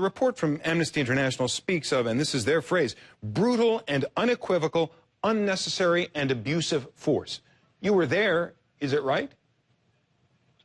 The report from Amnesty International speaks of, and this is their phrase, brutal and unequivocal, unnecessary and abusive force. You were there, is it right?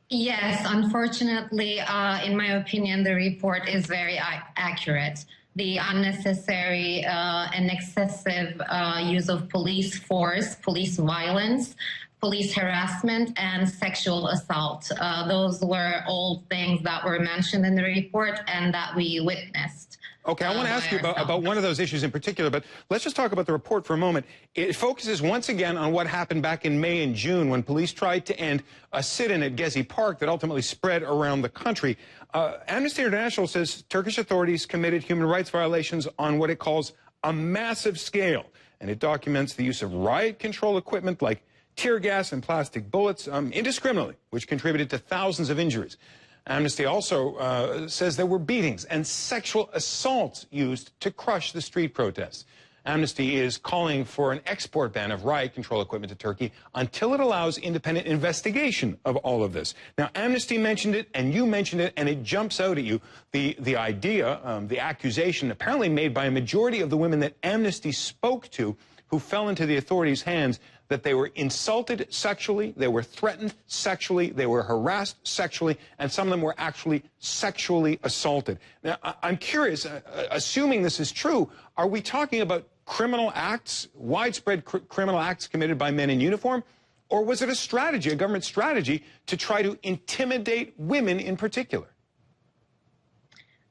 Yes, unfortunately, in my opinion, the report is very accurate. The unnecessary and excessive use of police force, police violence, police harassment, and sexual assault. Those were all things that were mentioned in the report and that we witnessed. Okay, I want to ask you about one of those issues in particular, but let's just talk about the report for a moment. It focuses once again on what happened back in May and June when police tried to end a sit-in at Gezi Park that ultimately spread around the country. Amnesty International says Turkish authorities committed human rights violations on what it calls a massive scale, and it documents the use of riot control equipment like tear gas and plastic bullets indiscriminately, which contributed to thousands of injuries. Amnesty also says there were beatings and sexual assaults used to crush the street protests. Amnesty is calling for an export ban of riot control equipment to Turkey until it allows independent investigation of all of this. Now, Amnesty mentioned it, and you mentioned it, and it jumps out at you. The idea, the accusation apparently made by a majority of the women that Amnesty spoke to who fell into the authorities' hands, that they were insulted sexually, they were threatened sexually, they were harassed sexually, and some of them were actually sexually assaulted. Now, I'm curious, assuming this is true, are we talking about criminal acts, widespread criminal acts committed by men in uniform, or was it a strategy, a government strategy, to try to intimidate women in particular?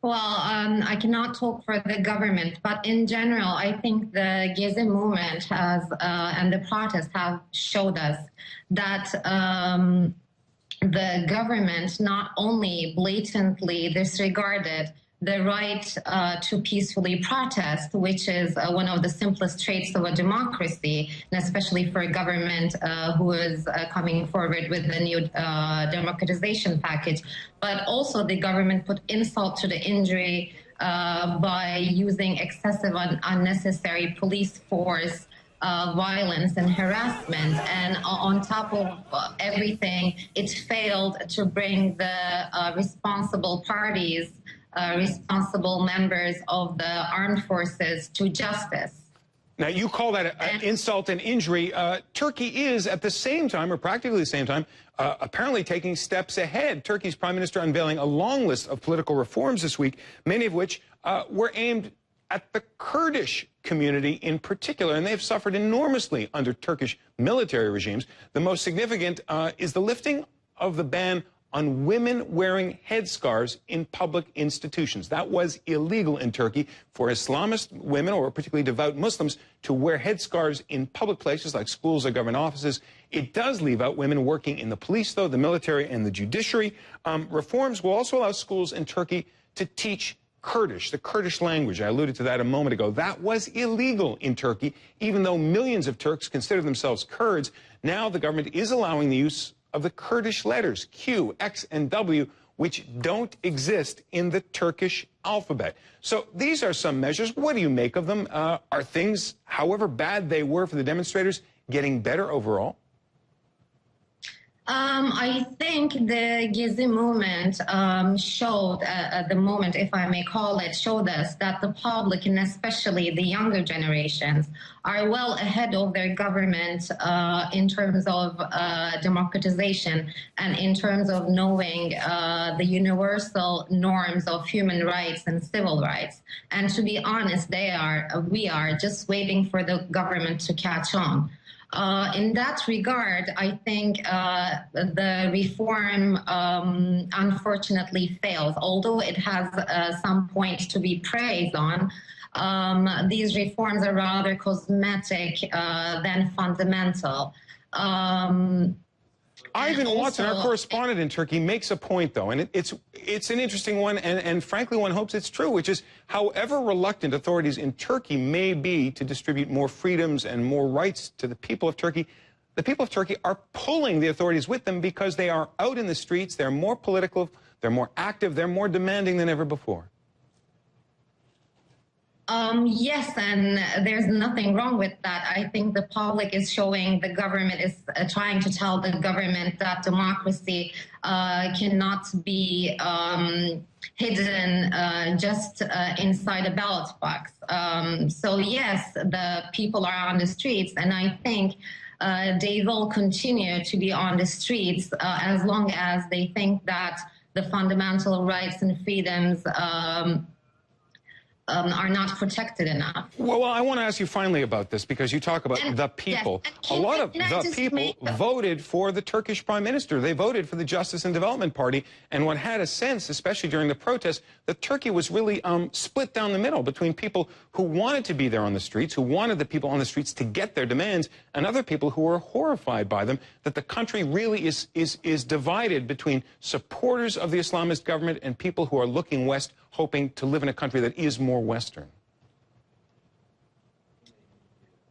Well, I cannot talk for the government, but in general, I think the Gezi movement has, and the protests have showed us that the government not only blatantly disregarded the right to peacefully protest, which is one of the simplest traits of a democracy, and especially for a government who is coming forward with the new democratization package. But also the government put insult to the injury by using excessive and unnecessary police force, violence and harassment. And on top of everything, it failed to bring the responsible parties, responsible members of the armed forces to justice. Now, you call that an insult and injury. Turkey is, at the same time, or practically the same time, apparently taking steps ahead. Turkey's prime minister unveiling a long list of political reforms this week, many of which were aimed at the Kurdish community in particular, and they've suffered enormously under Turkish military regimes. The most significant is the lifting of the ban on women wearing headscarves in public institutions. That was illegal in Turkey for Islamist women, or particularly devout Muslims, to wear headscarves in public places like schools or government offices. It does leave out women working in the police, though, the military and the judiciary. Reforms will also allow schools in Turkey to teach Kurdish, the Kurdish language. I alluded to that a moment ago. That was illegal in Turkey, even though millions of Turks consider themselves Kurds. Now the government is allowing the use of the Kurdish letters Q, X, and W, which don't exist in the Turkish alphabet. So these are some measures. What do you make of them? Are things, however bad they were for the demonstrators, getting better overall? I think the Gezi movement showed, the moment, if I may call it, showed us that the public, and especially the younger generations, are well ahead of their government in terms of democratization and in terms of knowing the universal norms of human rights and civil rights. And to be honest, we are just waiting for the government to catch on. In that regard, I think the reform unfortunately fails. Although it has some points to be praised on, these reforms are rather cosmetic than fundamental. Ivan Watson, our correspondent in Turkey, makes a point, though, and it's an interesting one, and frankly, one hopes it's true, which is however reluctant authorities in Turkey may be to distribute more freedoms and more rights to the people of Turkey, the people of Turkey are pulling the authorities with them because they are out in the streets, they're more political, they're more active, they're more demanding than ever before. Yes, and there's nothing wrong with that. I think the public is showing the government is trying to tell the government that democracy cannot be hidden just inside a ballot box. So yes, the people are on the streets, and I think they will continue to be on the streets as long as they think that the fundamental rights and freedoms are not protected enough. Well, I want to ask you finally about this, because you talk about the people. Yes, a lot of the people voted for the Turkish prime minister. They voted for the Justice and Development Party. And one had a sense, especially during the protests, that Turkey was really split down the middle between people who wanted to be there on the streets, who wanted the people on the streets to get their demands, and other people who were horrified by them, that the country really is divided between supporters of the Islamist government and people who are looking west, hoping to live in a country that is more Western.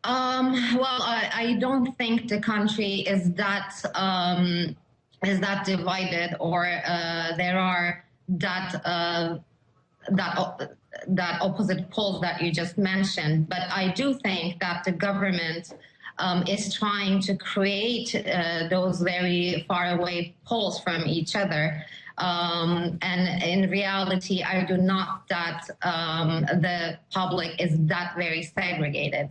Well, I don't think the country is that divided, or there are that opposite poles that you just mentioned. But I do think that the government is trying to create those very far away poles from each other. And in reality, I do not that the public is that very segregated.